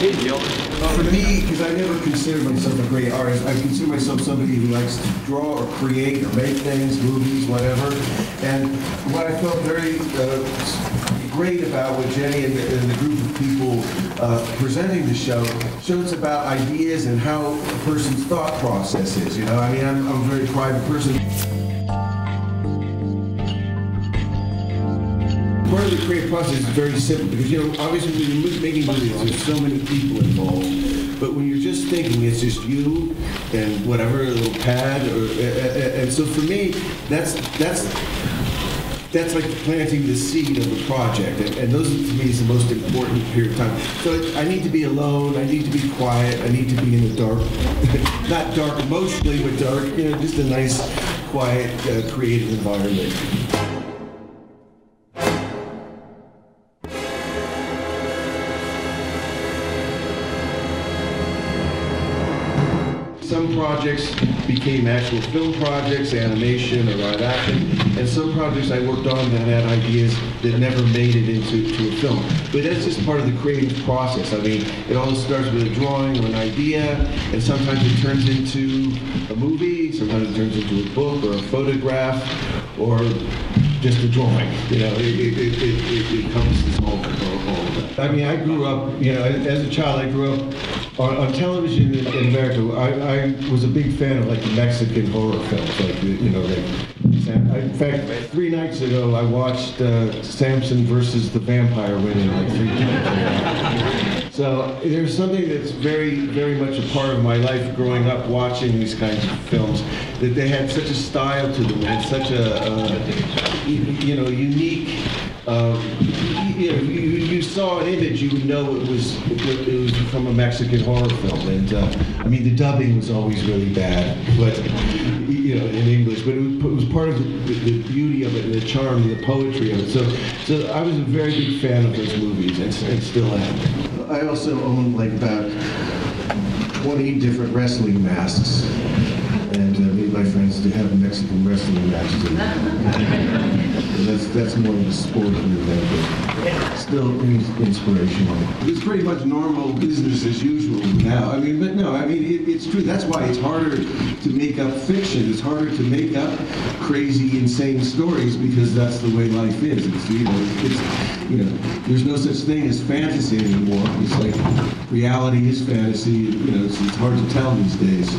For me, because I never considered myself a great artist, I consider myself somebody who likes to draw or create or make things, movies, whatever. And what I felt very great about what Jenny and the group of people presenting the show it's about ideas and how a person's thought process is. You know, I mean, I'm a very private person. Part of the creative process is very simple because, you know, obviously when you're making movies, there's so many people involved. But when you're just thinking, it's just you and whatever, a little pad. And so for me, that's like planting the seed of a project. And those, to me, is the most important period of time. So I need to be alone, I need to be quiet, I need to be in the dark. Not dark emotionally, but dark, you know, just a nice, quiet, creative environment. Some projects became actual film projects, animation or live action, and some projects I worked on that had ideas that never made it into a film. But that's just part of the creative process. I mean, it all starts with a drawing or an idea, and sometimes it turns into a movie, sometimes it turns into a book or a photograph, or just a drawing. You know, it encompasses all of that. I mean, I grew up, you know, as a child, I grew up on television in America. I was a big fan of like the Mexican horror films, like, you know, like, in fact, 3 nights ago I watched Samson versus the Vampire Women like 3 times. So there's something that's very, very much a part of my life growing up watching these kinds of films, that they had such a style to them and such a you know, unique. You know, you saw an image, you would know it was from a Mexican horror film, and I mean the dubbing was always really bad, but you know, in English, but it was part of the beauty of it and the charm and the poetry of it. So I was a very big fan of those movies, and still am. I also own like about 20 different wrestling masks, and me and my friends do have Mexican wrestling matches. That's more of a sport than that, but still inspirational. It's pretty much normal business as usual now. I mean, but no, I mean, it's true. That's why it's harder to make up fiction. It's harder to make up crazy, insane stories, because that's the way life is. It's, you know, there's no such thing as fantasy anymore. It's like reality is fantasy. You know, it's hard to tell these days.